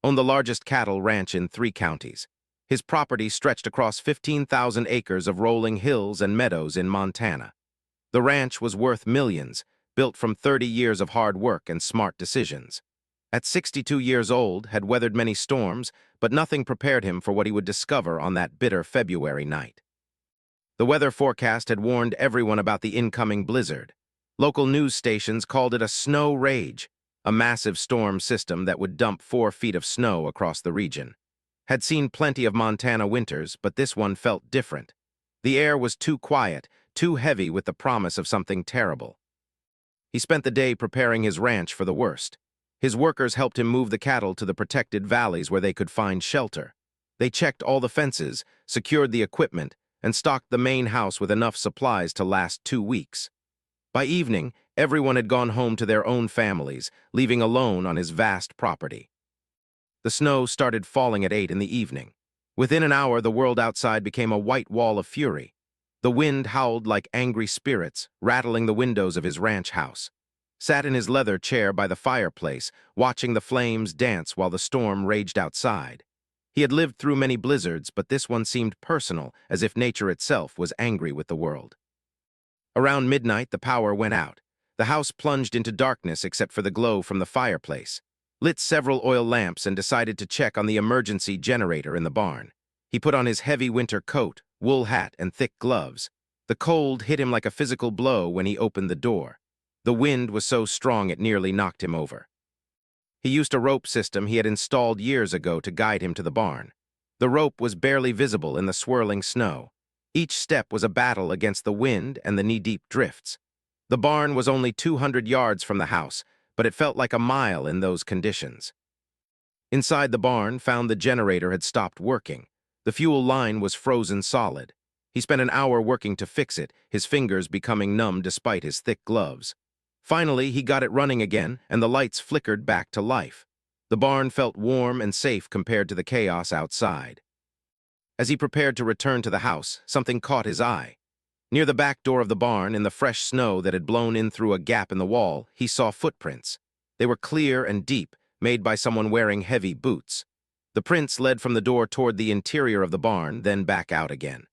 owned the largest cattle ranch in 3 counties. His property stretched across 15,000 acres of rolling hills and meadows in Montana. The ranch was worth millions, built from 30 years of hard work and smart decisions. At 62 years old, had weathered many storms, but nothing prepared him for what he would discover on that bitter February night. The weather forecast had warned everyone about the incoming blizzard. Local news stations called it a snow rage, a massive storm system that would dump 4 feet of snow across the region. Had seen plenty of Montana winters, but this one felt different. The air was too quiet, too heavy with the promise of something terrible. He spent the day preparing his ranch for the worst. His workers helped him move the cattle to the protected valleys where they could find shelter. They checked all the fences, secured the equipment, and stocked the main house with enough supplies to last 2 weeks. By evening, everyone had gone home to their own families, leaving alone on his vast property. The snow started falling at 8 in the evening. Within an hour, the world outside became a white wall of fury. The wind howled like angry spirits, rattling the windows of his ranch house. Sat in his leather chair by the fireplace, watching the flames dance while the storm raged outside. He had lived through many blizzards, but this one seemed personal, as if nature itself was angry with the world. Around midnight, the power went out. The house plunged into darkness except for the glow from the fireplace. Lit several oil lamps and decided to check on the emergency generator in the barn. He put on his heavy winter coat, wool hat, and thick gloves. The cold hit him like a physical blow when he opened the door. The wind was so strong it nearly knocked him over. He used a rope system he had installed years ago to guide him to the barn. The rope was barely visible in the swirling snow. Each step was a battle against the wind and the knee-deep drifts. The barn was only 200 yards from the house, but it felt like a mile in those conditions. Inside the barn, found the generator had stopped working. The fuel line was frozen solid. He spent an hour working to fix it, his fingers becoming numb despite his thick gloves. Finally, he got it running again, and the lights flickered back to life. The barn felt warm and safe compared to the chaos outside. As he prepared to return to the house, something caught his eye. Near the back door of the barn, in the fresh snow that had blown in through a gap in the wall, he saw footprints. They were clear and deep, made by someone wearing heavy boots. The prints led from the door toward the interior of the barn, then back out again.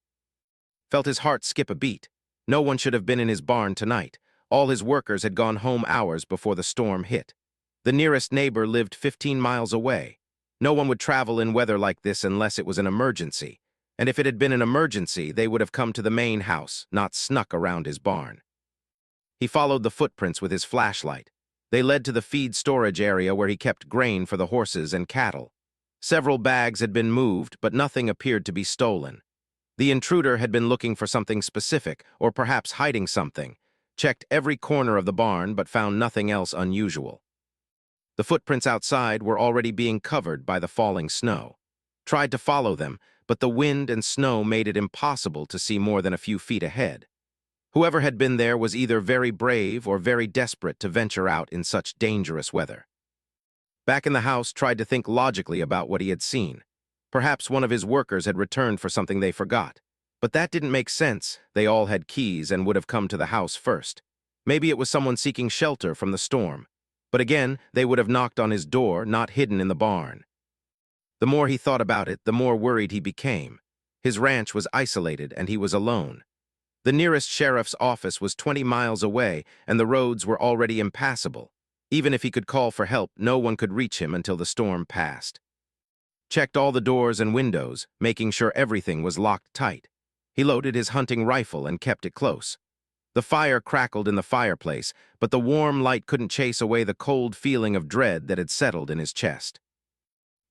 Felt his heart skip a beat. No one should have been in his barn tonight. All his workers had gone home hours before the storm hit. The nearest neighbor lived 15 miles away. No one would travel in weather like this unless it was an emergency. And if it had been an emergency, they would have come to the main house, not snuck around his barn. He followed the footprints with his flashlight. They led to the feed storage area where he kept grain for the horses and cattle. Several bags had been moved, but nothing appeared to be stolen. The intruder had been looking for something specific, or perhaps hiding something. Checked every corner of the barn, but found nothing else unusual. The footprints outside were already being covered by the falling snow. Tried to follow them, but the wind and snow made it impossible to see more than a few feet ahead. Whoever had been there was either very brave or very desperate to venture out in such dangerous weather. Back in the house, tried to think logically about what he had seen. Perhaps one of his workers had returned for something they forgot. But that didn't make sense. They all had keys and would have come to the house first. Maybe it was someone seeking shelter from the storm. But again, they would have knocked on his door, not hidden in the barn. The more he thought about it, the more worried he became. His ranch was isolated and he was alone. The nearest sheriff's office was 20 miles away and the roads were already impassable. Even if he could call for help, no one could reach him until the storm passed. Checked all the doors and windows, making sure everything was locked tight. He loaded his hunting rifle and kept it close. The fire crackled in the fireplace, but the warm light couldn't chase away the cold feeling of dread that had settled in his chest.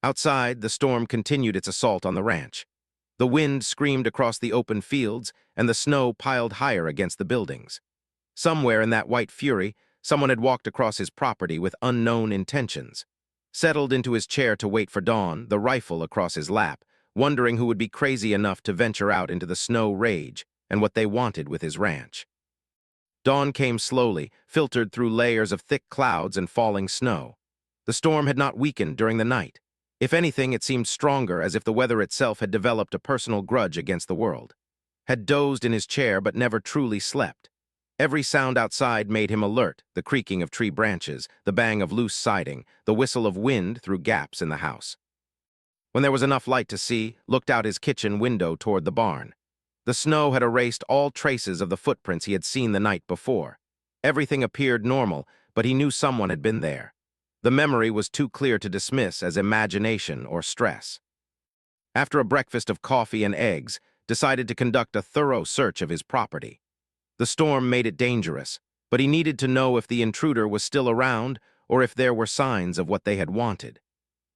Outside, the storm continued its assault on the ranch. The wind screamed across the open fields, and the snow piled higher against the buildings. Somewhere in that white fury, someone had walked across his property with unknown intentions. Settled into his chair to wait for dawn, the rifle across his lap, wondering who would be crazy enough to venture out into the snow rage and what they wanted with his ranch. Dawn came slowly, filtered through layers of thick clouds and falling snow. The storm had not weakened during the night. If anything, it seemed stronger, as if the weather itself had developed a personal grudge against the world. Had dozed in his chair but never truly slept. Every sound outside made him alert: the creaking of tree branches, the bang of loose siding, the whistle of wind through gaps in the house. When there was enough light to see, looked out his kitchen window toward the barn. The snow had erased all traces of the footprints he had seen the night before. Everything appeared normal, but he knew someone had been there. The memory was too clear to dismiss as imagination or stress. After a breakfast of coffee and eggs, decided to conduct a thorough search of his property. The storm made it dangerous, but he needed to know if the intruder was still around or if there were signs of what they had wanted.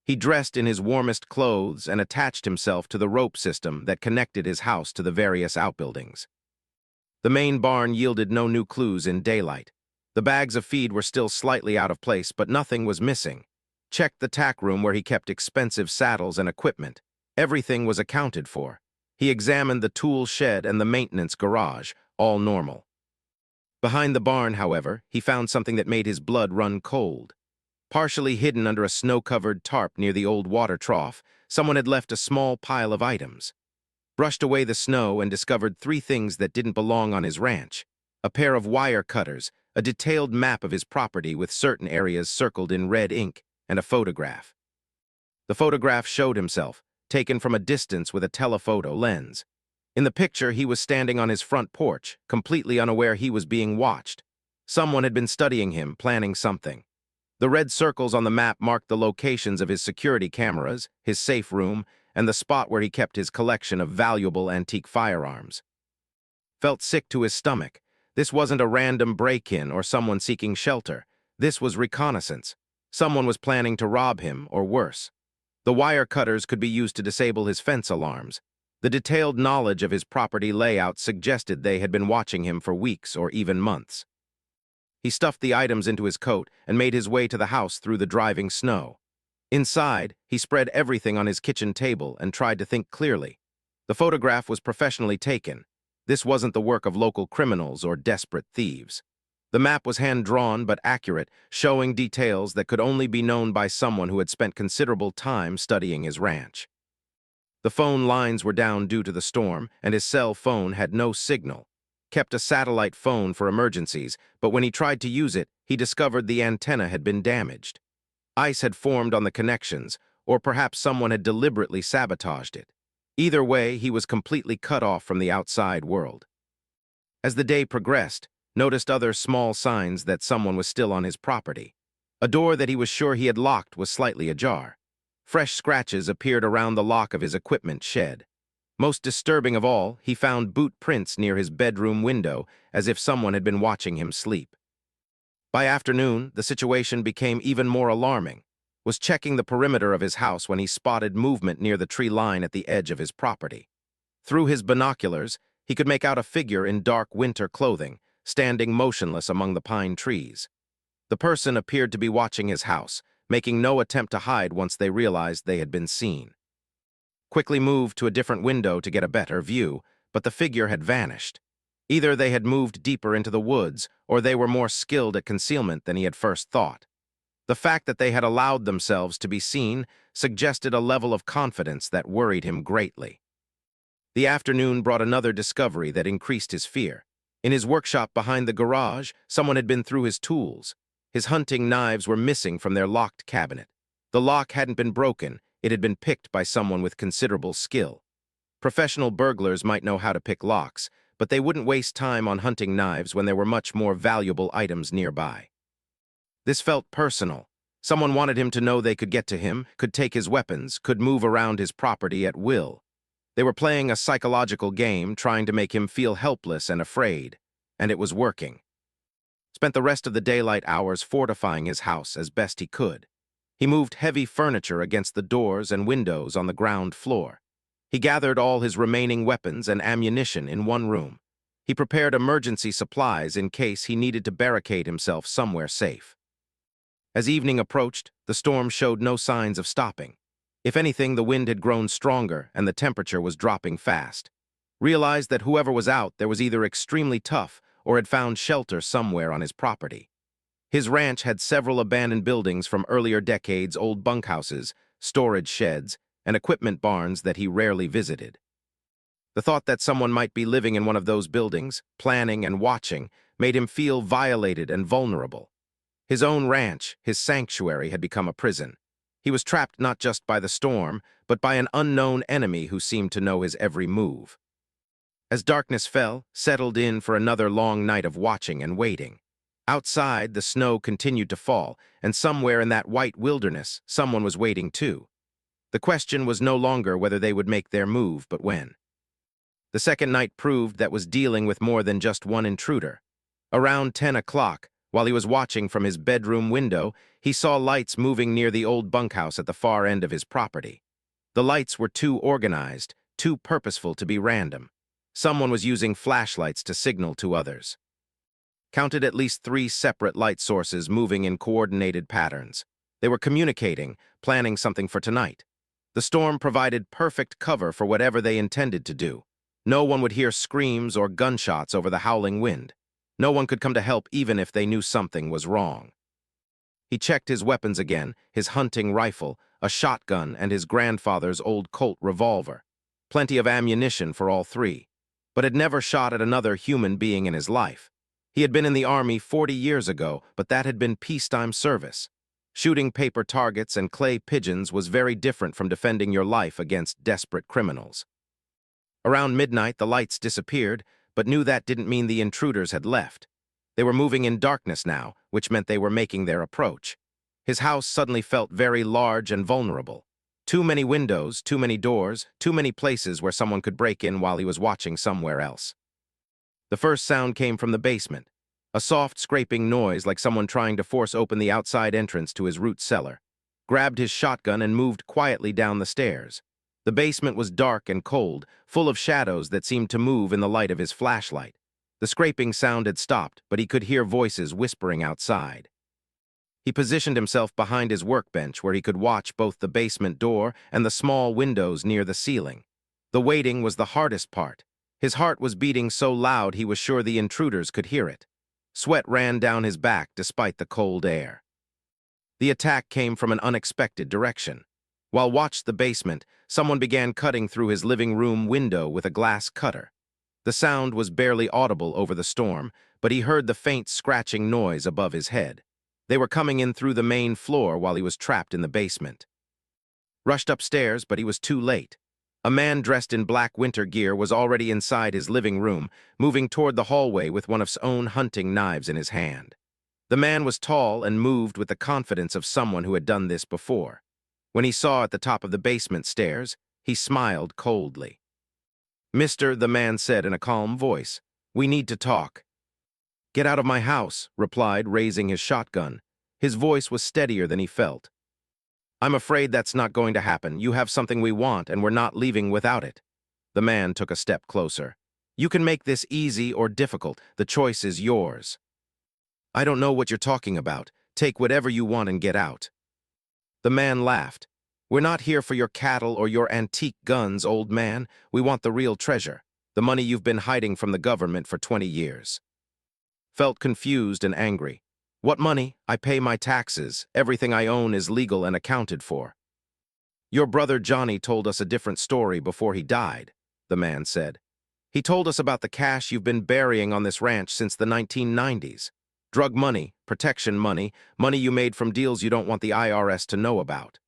He dressed in his warmest clothes and attached himself to the rope system that connected his house to the various outbuildings. The main barn yielded no new clues in daylight. The bags of feed were still slightly out of place, but nothing was missing. Checked the tack room where he kept expensive saddles and equipment. Everything was accounted for. He examined the tool shed and the maintenance garage, all normal. Behind the barn, however, he found something that made his blood run cold. Partially hidden under a snow-covered tarp near the old water trough, someone had left a small pile of items. Brushed away the snow and discovered 3 things that didn't belong on his ranch: a pair of wire cutters, a detailed map of his property with certain areas circled in red ink, and a photograph. The photograph showed himself, taken from a distance with a telephoto lens. In the picture, he was standing on his front porch, completely unaware he was being watched. Someone had been studying him, planning something. The red circles on the map marked the locations of his security cameras, his safe room, and the spot where he kept his collection of valuable antique firearms. Felt sick to his stomach. This wasn't a random break-in or someone seeking shelter. This was reconnaissance. Someone was planning to rob him, or worse. The wire cutters could be used to disable his fence alarms. The detailed knowledge of his property layout suggested they had been watching him for weeks or even months. He stuffed the items into his coat and made his way to the house through the driving snow. Inside, he spread everything on his kitchen table and tried to think clearly. The photograph was professionally taken. This wasn't the work of local criminals or desperate thieves. The map was hand-drawn but accurate, showing details that could only be known by someone who had spent considerable time studying his ranch. The phone lines were down due to the storm, and his cell phone had no signal. Kept a satellite phone for emergencies, but when he tried to use it, he discovered the antenna had been damaged. Ice had formed on the connections, or perhaps someone had deliberately sabotaged it. Either way, he was completely cut off from the outside world. As the day progressed, noticed other small signs that someone was still on his property. A door that he was sure he had locked was slightly ajar. Fresh scratches appeared around the lock of his equipment shed. Most disturbing of all, he found boot prints near his bedroom window, as if someone had been watching him sleep. By afternoon, the situation became even more alarming. Was checking the perimeter of his house when he spotted movement near the tree line at the edge of his property. Through his binoculars, he could make out a figure in dark winter clothing, standing motionless among the pine trees. The person appeared to be watching his house, making no attempt to hide once they realized they had been seen. Quickly moved to a different window to get a better view, but the figure had vanished. Either they had moved deeper into the woods, or they were more skilled at concealment than he had first thought. The fact that they had allowed themselves to be seen suggested a level of confidence that worried him greatly. The afternoon brought another discovery that increased his fear. In his workshop behind the garage, someone had been through his tools. His hunting knives were missing from their locked cabinet. The lock hadn't been broken, it had been picked by someone with considerable skill. Professional burglars might know how to pick locks, but they wouldn't waste time on hunting knives when there were much more valuable items nearby. This felt personal. Someone wanted him to know they could get to him, could take his weapons, could move around his property at will. They were playing a psychological game, trying to make him feel helpless and afraid, and it was working. Spent the rest of the daylight hours fortifying his house as best he could. He moved heavy furniture against the doors and windows on the ground floor. He gathered all his remaining weapons and ammunition in one room. He prepared emergency supplies in case he needed to barricade himself somewhere safe. As evening approached, the storm showed no signs of stopping. If anything, the wind had grown stronger and the temperature was dropping fast. Realized that whoever was out there was either extremely tough or had found shelter somewhere on his property. His ranch had several abandoned buildings from earlier decades, old bunkhouses, storage sheds, and equipment barns that he rarely visited. The thought that someone might be living in one of those buildings, planning and watching, made him feel violated and vulnerable. His own ranch, his sanctuary, had become a prison. He was trapped not just by the storm, but by an unknown enemy who seemed to know his every move. As darkness fell, settled in for another long night of watching and waiting. Outside, the snow continued to fall, and somewhere in that white wilderness, someone was waiting too. The question was no longer whether they would make their move, but when. The second night proved that was dealing with more than just one intruder. Around 10 o'clock, while he was watching from his bedroom window, he saw lights moving near the old bunkhouse at the far end of his property. The lights were too organized, too purposeful to be random. Someone was using flashlights to signal to others. Counted at least 3 separate light sources moving in coordinated patterns. They were communicating, planning something for tonight. The storm provided perfect cover for whatever they intended to do. No one would hear screams or gunshots over the howling wind. No one could come to help even if they knew something was wrong. He checked his weapons again, his hunting rifle, a shotgun, and his grandfather's old Colt revolver. Plenty of ammunition for all 3, but had never shot at another human being in his life. He had been in the Army 40 years ago, but that had been peacetime service. Shooting paper targets and clay pigeons was very different from defending your life against desperate criminals. Around midnight, the lights disappeared, but knew that didn't mean the intruders had left. They were moving in darkness now, which meant they were making their approach. His house suddenly felt very large and vulnerable. Too many windows, too many doors, too many places where someone could break in while he was watching somewhere else. The first sound came from the basement, a soft scraping noise like someone trying to force open the outside entrance to his root cellar. Grabbed his shotgun and moved quietly down the stairs. The basement was dark and cold, full of shadows that seemed to move in the light of his flashlight. The scraping sound had stopped, but he could hear voices whispering outside. He positioned himself behind his workbench where he could watch both the basement door and the small windows near the ceiling. The waiting was the hardest part. His heart was beating so loud he was sure the intruders could hear it. Sweat ran down his back despite the cold air. The attack came from an unexpected direction. While watched the basement, someone began cutting through his living room window with a glass cutter. The sound was barely audible over the storm, but he heard the faint scratching noise above his head. They were coming in through the main floor while he was trapped in the basement. Rushed upstairs, but he was too late. A man dressed in black winter gear was already inside his living room, moving toward the hallway with one of his own hunting knives in his hand. The man was tall and moved with the confidence of someone who had done this before. When he saw at the top of the basement stairs, he smiled coldly. "Mister," the man said in a calm voice, "we need to talk." "Get out of my house," replied, raising his shotgun. His voice was steadier than he felt. "I'm afraid that's not going to happen. You have something we want, and we're not leaving without it." The man took a step closer. "You can make this easy or difficult. The choice is yours." "I don't know what you're talking about. Take whatever you want and get out." The man laughed. "We're not here for your cattle or your antique guns, old man. We want the real treasure, the money you've been hiding from the government for 20 years. Felt confused and angry. "What money? I pay my taxes. Everything I own is legal and accounted for." "Your brother Johnny told us a different story before he died," the man said. "He told us about the cash you've been burying on this ranch since the 1990s. Drug money, protection money, money you made from deals you don't want the IRS to know about."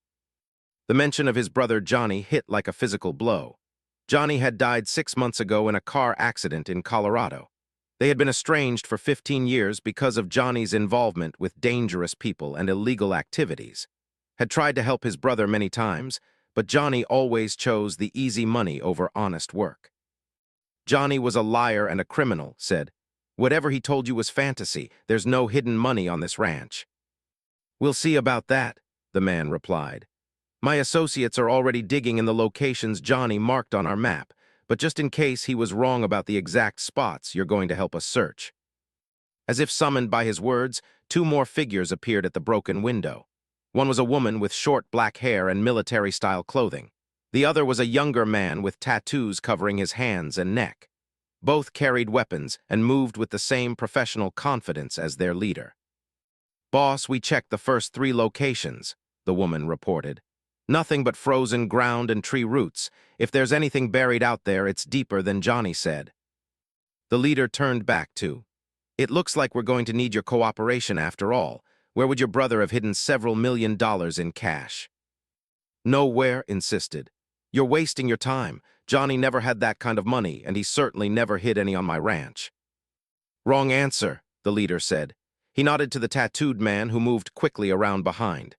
The mention of his brother Johnny hit like a physical blow. Johnny had died 6 months ago in a car accident in Colorado. They had been estranged for 15 years because of Johnny's involvement with dangerous people and illegal activities. Had tried to help his brother many times, but Johnny always chose the easy money over honest work. "Johnny was a liar and a criminal," said. "Whatever he told you was fantasy. There's no hidden money on this ranch." "We'll see about that," the man replied. "My associates are already digging in the locations Johnny marked on our map, but just in case he was wrong about the exact spots, you're going to help us search." As if summoned by his words, 2 more figures appeared at the broken window. One was a woman with short black hair and military-style clothing. The other was a younger man with tattoos covering his hands and neck. Both carried weapons and moved with the same professional confidence as their leader. "Boss, we checked the first 3 locations," the woman reported. "Nothing but frozen ground and tree roots. If there's anything buried out there, it's deeper than Johnny said." The leader turned back to, It looks like we're going to need your cooperation after all. Where would your brother have hidden several $1 million in cash? Nowhere, insisted. You're wasting your time. Johnny never had that kind of money, and he certainly never hid any on my ranch. Wrong answer, the leader said. He nodded to the tattooed man who moved quickly around behind.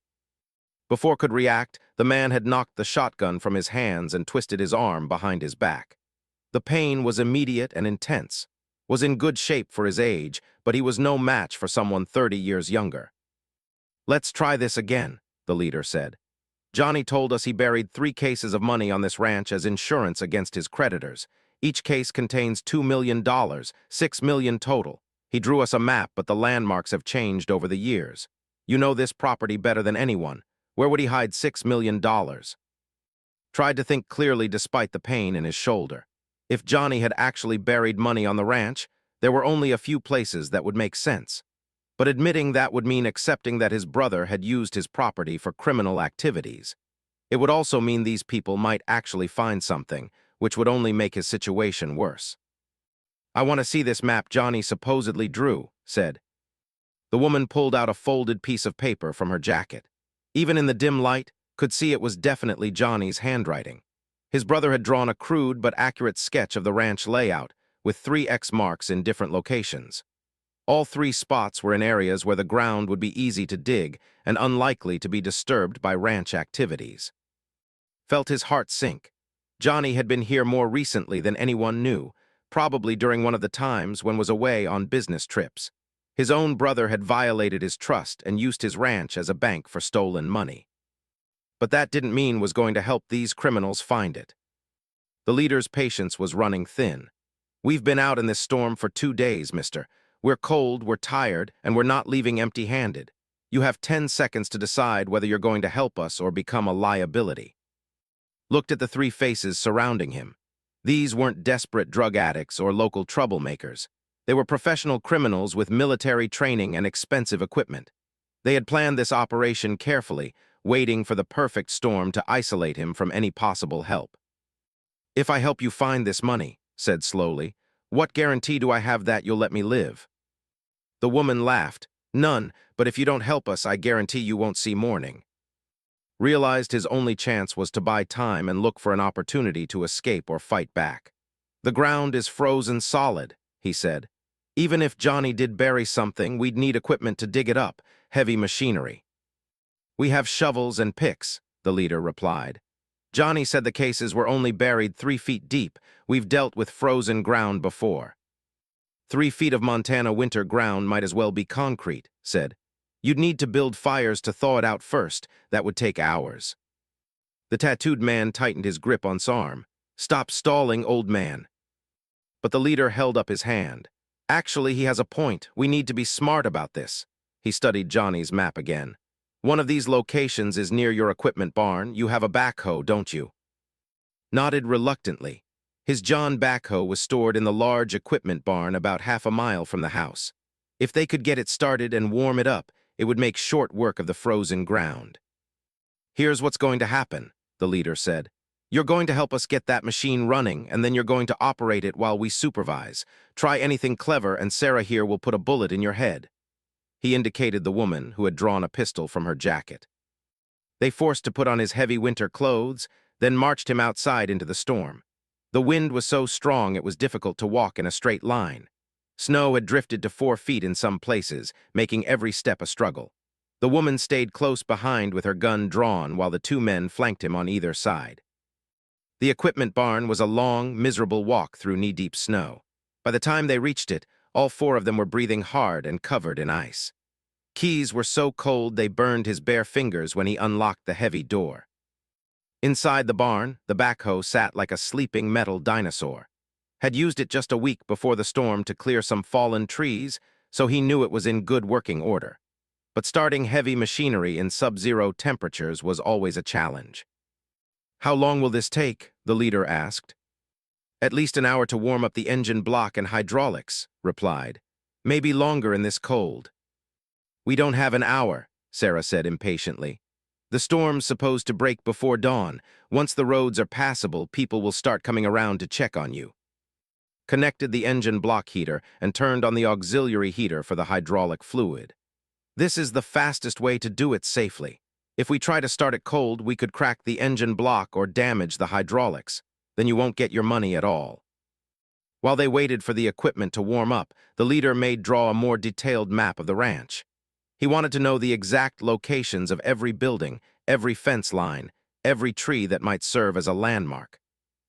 Before could react, the man had knocked the shotgun from his hands and twisted his arm behind his back. The pain was immediate and intense, was in good shape for his age, but he was no match for someone 30 years younger. Let's try this again, the leader said. Johnny told us he buried 3 cases of money on this ranch as insurance against his creditors. Each case contains $2 million, $6 million total. He drew us a map, but the landmarks have changed over the years. You know this property better than anyone. Where would he hide $6 million? Tried to think clearly despite the pain in his shoulder. If Johnny had actually buried money on the ranch, there were only a few places that would make sense. But admitting that would mean accepting that his brother had used his property for criminal activities. It would also mean these people might actually find something, which would only make his situation worse. I want to see this map Johnny supposedly drew, said. The woman pulled out a folded piece of paper from her jacket. Even in the dim light, could see it was definitely Johnny's handwriting. His brother had drawn a crude but accurate sketch of the ranch layout, with 3 X marks in different locations. All 3 spots were in areas where the ground would be easy to dig and unlikely to be disturbed by ranch activities. Felt his heart sink. Johnny had been here more recently than anyone knew, probably during one of the times when was away on business trips. His own brother had violated his trust and used his ranch as a bank for stolen money. But that didn't mean was going to help these criminals find it. The leader's patience was running thin. We've been out in this storm for 2 days, mister. We're cold, we're tired, and we're not leaving empty-handed. You have 10 seconds to decide whether you're going to help us or become a liability. Looked at the 3 faces surrounding him. These weren't desperate drug addicts or local troublemakers. They were professional criminals with military training and expensive equipment. They had planned this operation carefully, waiting for the perfect storm to isolate him from any possible help. If I help you find this money, said slowly, what guarantee do I have that you'll let me live? The woman laughed. None, but if you don't help us, I guarantee you won't see morning. Realized his only chance was to buy time and look for an opportunity to escape or fight back. The ground is frozen solid, he said. Even if Johnny did bury something, we'd need equipment to dig it up, heavy machinery. We have shovels and picks, the leader replied. Johnny said the cases were only buried 3 feet deep. We've dealt with frozen ground before. 3 feet of Montana winter ground might as well be concrete, said. You'd need to build fires to thaw it out first. That would take hours. The tattooed man tightened his grip on his arm. Stop stalling, old man. But the leader held up his hand. Actually, he has a point. We need to be smart about this. He studied Johnny's map again. One of these locations is near your equipment barn. You have a backhoe, don't you? Nodded reluctantly. His John backhoe was stored in the large equipment barn about half a mile from the house. If they could get it started and warm it up, it would make short work of the frozen ground. Here's what's going to happen, the leader said. You're going to help us get that machine running, and then you're going to operate it while we supervise. Try anything clever, and Sarah here will put a bullet in your head. He indicated the woman who had drawn a pistol from her jacket. They forced to put on his heavy winter clothes, then marched him outside into the storm. The wind was so strong it was difficult to walk in a straight line. Snow had drifted to 4 feet in some places, making every step a struggle. The woman stayed close behind with her gun drawn while the 2 men flanked him on either side. The equipment barn was a long, miserable walk through knee-deep snow. By the time they reached it, all 4 of them were breathing hard and covered in ice. Keys were so cold they burned his bare fingers when he unlocked the heavy door. Inside the barn, the backhoe sat like a sleeping metal dinosaur. Had used it just a week before the storm to clear some fallen trees, so he knew it was in good working order. But starting heavy machinery in sub-zero temperatures was always a challenge. How long will this take? The leader asked. At least an hour to warm up the engine block and hydraulics, replied. Maybe longer in this cold. We don't have an hour, Sarah said impatiently. The storm's supposed to break before dawn. Once the roads are passable, people will start coming around to check on you. connected the engine block heater, and turned on the auxiliary heater for the hydraulic fluid. This is the fastest way to do it safely. If we try to start it cold, we could crack the engine block or damage the hydraulics. Then you won't get your money at all. While they waited for the equipment to warm up, the leader made draw a more detailed map of the ranch. He wanted to know the exact locations of every building, every fence line, every tree that might serve as a landmark.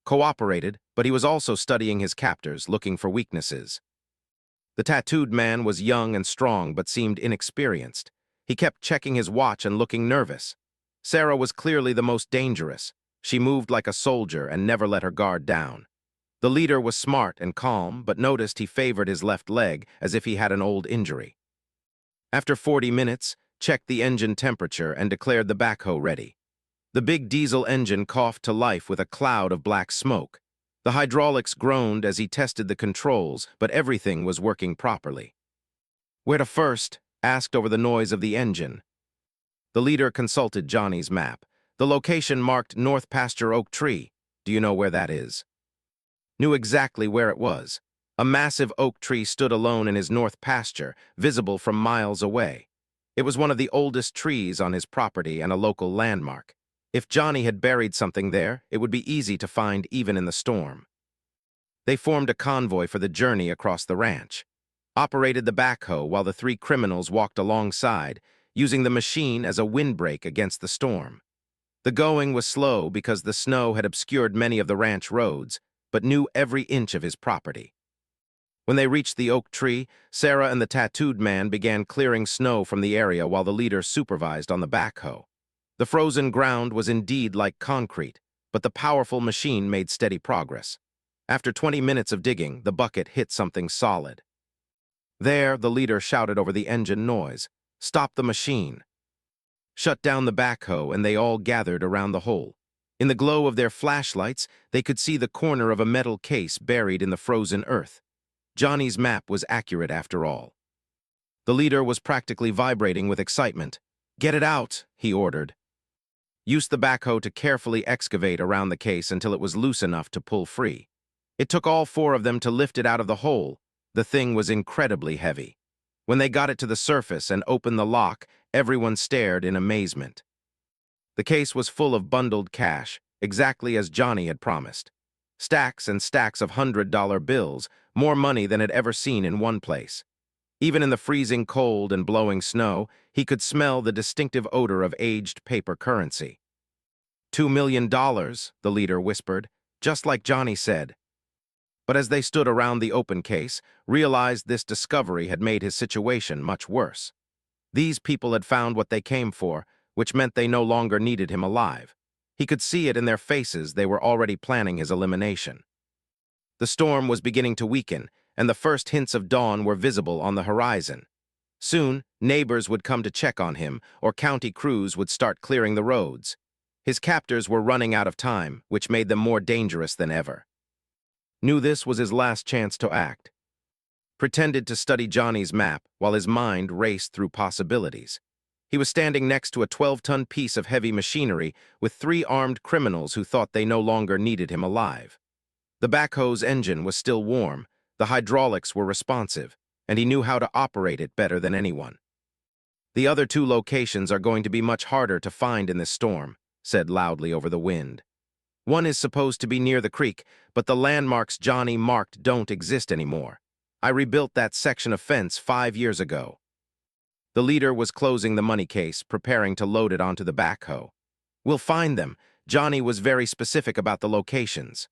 Cooperated, but he was also studying his captors, looking for weaknesses. The tattooed man was young and strong but seemed inexperienced. He kept checking his watch and looking nervous. Sarah was clearly the most dangerous. She moved like a soldier and never let her guard down. The leader was smart and calm, but noticed he favored his left leg as if he had an old injury. After 40 minutes, checked the engine temperature and declared the backhoe ready. The big diesel engine coughed to life with a cloud of black smoke. The hydraulics groaned as he tested the controls, but everything was working properly. "Where to first?" asked over the noise of the engine. The leader consulted Johnny's map. The location marked North Pasture Oak Tree. Do you know where that is? Knew exactly where it was. A massive oak tree stood alone in his north pasture, visible from miles away. It was one of the oldest trees on his property and a local landmark. If Johnny had buried something there, it would be easy to find even in the storm. They formed a convoy for the journey across the ranch, operated the backhoe while the three criminals walked alongside, using the machine as a windbreak against the storm. The going was slow because the snow had obscured many of the ranch roads, but knew every inch of his property. When they reached the oak tree, Sarah and the tattooed man began clearing snow from the area while the leader supervised on the backhoe. The frozen ground was indeed like concrete, but the powerful machine made steady progress. After 20 minutes of digging, the bucket hit something solid. There, the leader shouted over the engine noise, "Stop the machine!" Shut down the backhoe, and they all gathered around the hole. In the glow of their flashlights, they could see the corner of a metal case buried in the frozen earth. Johnny's map was accurate after all. The leader was practically vibrating with excitement. "Get it out," he ordered. Used the backhoe to carefully excavate around the case until it was loose enough to pull free. It took all four of them to lift it out of the hole. The thing was incredibly heavy. When they got it to the surface and opened the lock, everyone stared in amazement. The case was full of bundled cash, exactly as Johnny had promised. Stacks and stacks of $100 bills, more money than had ever seen in one place. Even in the freezing cold and blowing snow, he could smell the distinctive odor of aged paper currency. $2 million, the leader whispered, just like Johnny said. But as they stood around the open case, realized this discovery had made his situation much worse. These people had found what they came for, which meant they no longer needed him alive. He could see it in their faces. They were already planning his elimination. The storm was beginning to weaken, and the first hints of dawn were visible on the horizon. Soon, neighbors would come to check on him, or county crews would start clearing the roads. His captors were running out of time, which made them more dangerous than ever. Knew this was his last chance to act. Pretended to study Johnny's map while his mind raced through possibilities. He was standing next to a 12-ton piece of heavy machinery with three armed criminals who thought they no longer needed him alive. The backhoe's engine was still warm, the hydraulics were responsive, and he knew how to operate it better than anyone. "The other two locations are going to be much harder to find in this storm," said loudly over the wind. "One is supposed to be near the creek, but the landmarks Johnny marked don't exist anymore. I rebuilt that section of fence 5 years ago." The leader was closing the money case, preparing to load it onto the backhoe. "We'll find them." Johnny was very specific about the locations.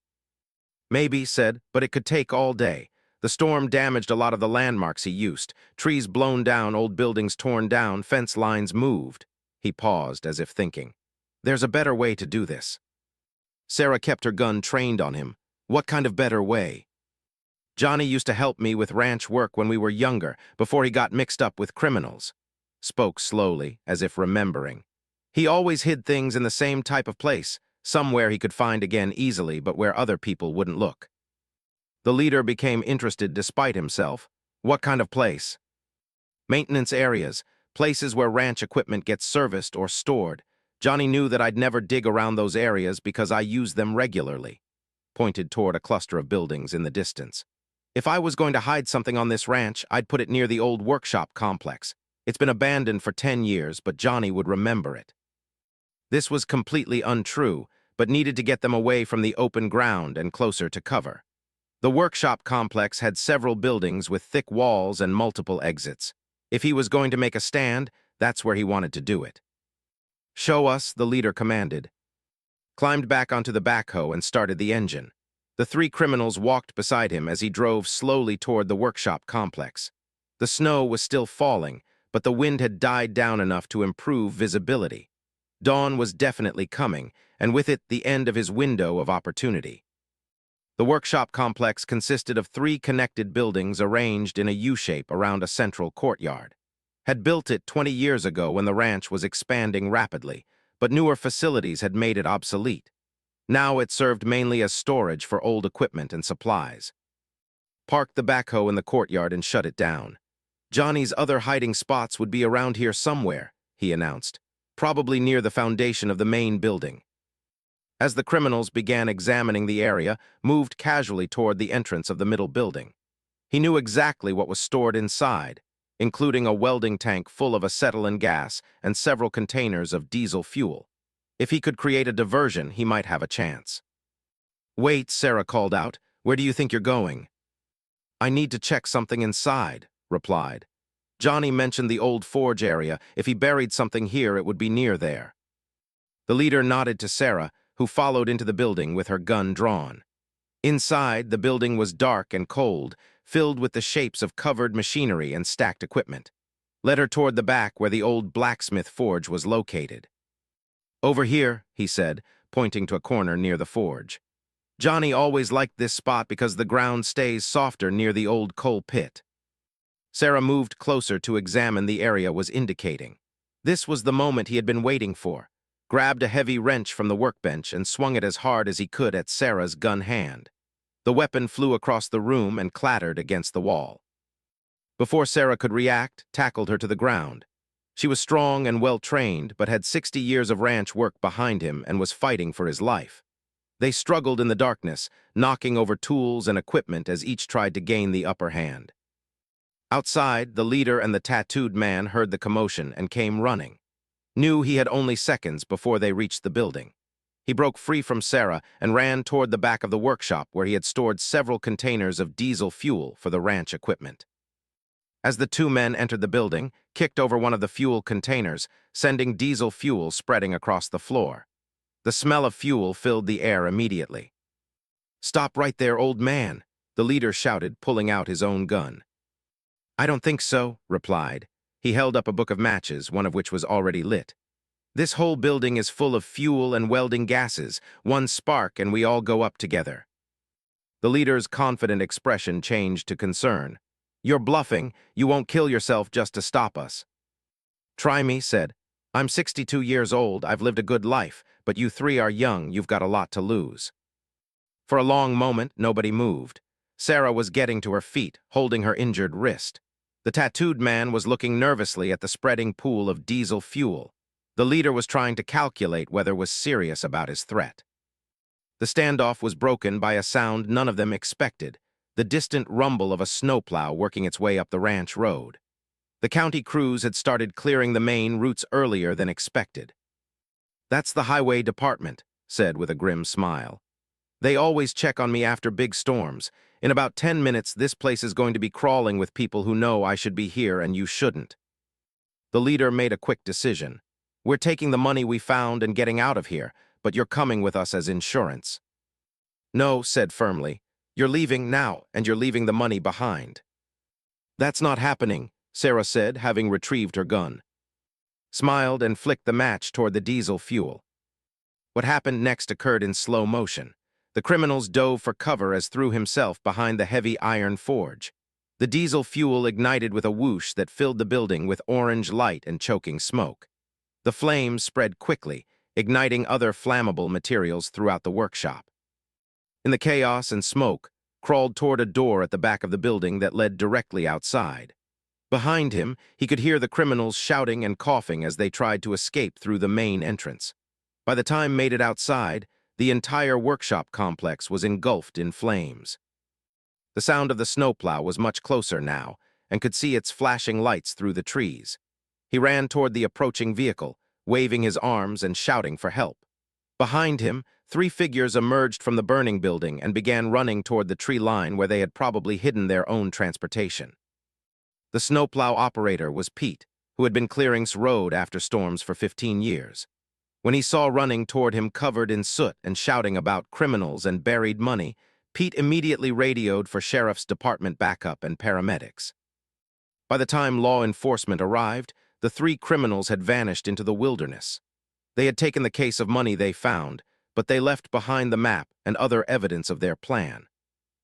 "Maybe," said, "but it could take all day. The storm damaged a lot of the landmarks he used. Trees blown down, old buildings torn down, fence lines moved." He paused, as if thinking. "There's a better way to do this." Sarah kept her gun trained on him. "What kind of better way?" "Johnny used to help me with ranch work when we were younger, before he got mixed up with criminals." Spoke slowly, as if remembering. "He always hid things in the same type of place, somewhere he could find again easily, but where other people wouldn't look." The leader became interested despite himself. "What kind of place?" "Maintenance areas, places where ranch equipment gets serviced or stored. Johnny knew that I'd never dig around those areas because I use them regularly." Pointed toward a cluster of buildings in the distance. If I was going to hide something on this ranch, I'd put it near the old workshop complex. It's been abandoned for 10 years, but Johnny would remember it. This was completely untrue, but needed to get them away from the open ground and closer to cover. The workshop complex had several buildings with thick walls and multiple exits. If he was going to make a stand, that's where he wanted to do it. "Show us," the leader commanded. Climbed back onto the backhoe and started the engine. The three criminals walked beside him as he drove slowly toward the workshop complex. The snow was still falling, but the wind had died down enough to improve visibility. Dawn was definitely coming, and with it the end of his window of opportunity. The workshop complex consisted of three connected buildings arranged in a U-shape around a central courtyard. Had built it 20 years ago when the ranch was expanding rapidly, but newer facilities had made it obsolete. Now it served mainly as storage for old equipment and supplies. Park the backhoe in the courtyard and shut it down. "Johnny's other hiding spots would be around here somewhere," he announced, "probably near the foundation of the main building." As the criminals began examining the area, moved casually toward the entrance of the middle building. He knew exactly what was stored inside, including a welding tank full of acetylene gas and several containers of diesel fuel. If he could create a diversion, he might have a chance. "Wait," Sarah called out. "Where do you think you're going?" "I need to check something inside," replied. Johnny mentioned the old forge area. If he buried something here, it would be near there. The leader nodded to Sarah, who followed into the building with her gun drawn. Inside, the building was dark and cold, filled with the shapes of covered machinery and stacked equipment. Led her toward the back where the old blacksmith forge was located. "Over here," he said, pointing to a corner near the forge. Johnny always liked this spot because the ground stays softer near the old coal pit. Sarah moved closer to examine the area was indicating. This was the moment he had been waiting for. Grabbed a heavy wrench from the workbench and swung it as hard as he could at Sarah's gun hand. The weapon flew across the room and clattered against the wall. Before Sarah could react, tackled her to the ground. She was strong and well-trained, but had 60 years of ranch work behind him and was fighting for his life. They struggled in the darkness, knocking over tools and equipment as each tried to gain the upper hand. Outside, the leader and the tattooed man heard the commotion and came running. Knew he had only seconds before they reached the building. He broke free from Sarah and ran toward the back of the workshop where he had stored several containers of diesel fuel for the ranch equipment. As the two men entered the building, kicked over one of the fuel containers, sending diesel fuel spreading across the floor. The smell of fuel filled the air immediately. "Stop right there, old man," the leader shouted, pulling out his own gun. "I don't think so," replied. He held up a book of matches, one of which was already lit. "This whole building is full of fuel and welding gases. One spark and we all go up together." The leader's confident expression changed to concern. "You're bluffing. You won't kill yourself just to stop us." "Try me," said. "I'm 62 years old. I've lived a good life, but you three are young. You've got a lot to lose." For a long moment, nobody moved. Sarah was getting to her feet, holding her injured wrist. The tattooed man was looking nervously at the spreading pool of diesel fuel. The leader was trying to calculate whether was serious about his threat. The standoff was broken by a sound none of them expected, the distant rumble of a snowplow working its way up the ranch road. The county crews had started clearing the main routes earlier than expected. "That's the highway department," said with a grim smile. "They always check on me after big storms. In about 10 minutes, this place is going to be crawling with people who know I should be here and you shouldn't." The leader made a quick decision. "We're taking the money we found and getting out of here, but you're coming with us as insurance." "No," said firmly. "You're leaving now, and you're leaving the money behind." "That's not happening," Sarah said, having retrieved her gun. Smiled and flicked the match toward the diesel fuel. What happened next occurred in slow motion. The criminals dove for cover as threw himself behind the heavy iron forge. The diesel fuel ignited with a whoosh that filled the building with orange light and choking smoke. The flames spread quickly, igniting other flammable materials throughout the workshop. In the chaos and smoke, crawled toward a door at the back of the building that led directly outside. Behind him, he could hear the criminals shouting and coughing as they tried to escape through the main entrance. By the time made it outside, the entire workshop complex was engulfed in flames. The sound of the snowplow was much closer now, and could see its flashing lights through the trees. He ran toward the approaching vehicle, waving his arms and shouting for help. Behind him, three figures emerged from the burning building and began running toward the tree line where they had probably hidden their own transportation. The snowplow operator was Pete, who had been clearing road after storms for 15 years. When he saw running toward him covered in soot and shouting about criminals and buried money, Pete immediately radioed for sheriff's department backup and paramedics. By the time law enforcement arrived, the three criminals had vanished into the wilderness. They had taken the case of money they found, but they left behind the map and other evidence of their plan.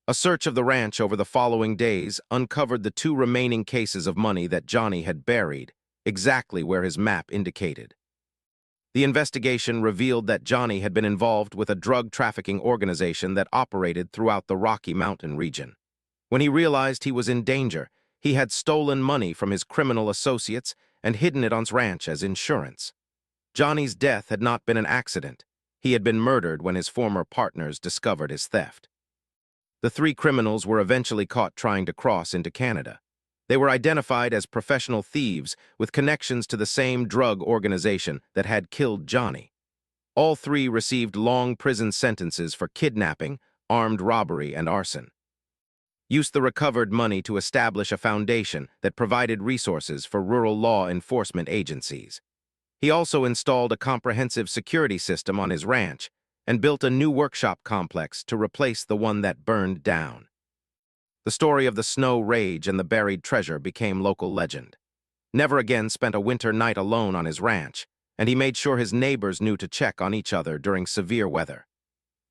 A search of the ranch over the following days uncovered the two remaining cases of money that Johnny had buried, exactly where his map indicated. The investigation revealed that Johnny had been involved with a drug trafficking organization that operated throughout the Rocky Mountain region. When he realized he was in danger, he had stolen money from his criminal associates and hidden it on his ranch as insurance. Johnny's death had not been an accident. He had been murdered when his former partners discovered his theft. The three criminals were eventually caught trying to cross into Canada. They were identified as professional thieves with connections to the same drug organization that had killed Johnny. All three received long prison sentences for kidnapping, armed robbery, and arson. Used the recovered money to establish a foundation that provided resources for rural law enforcement agencies. He also installed a comprehensive security system on his ranch and built a new workshop complex to replace the one that burned down. The story of the snow rage and the buried treasure became local legend. Never again spent a winter night alone on his ranch, and he made sure his neighbors knew to check on each other during severe weather.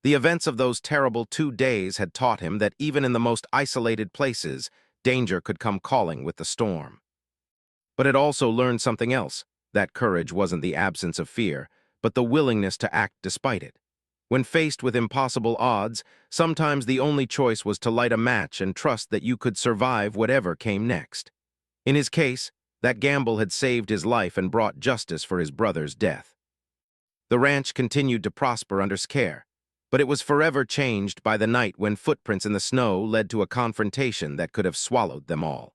The events of those terrible 2 days had taught him that even in the most isolated places, danger could come calling with the storm. But it also learned something else. That courage wasn't the absence of fear, but the willingness to act despite it. When faced with impossible odds, sometimes the only choice was to light a match and trust that you could survive whatever came next. In his case, that gamble had saved his life and brought justice for his brother's death. The ranch continued to prosper under his care, but it was forever changed by the night when footprints in the snow led to a confrontation that could have swallowed them all.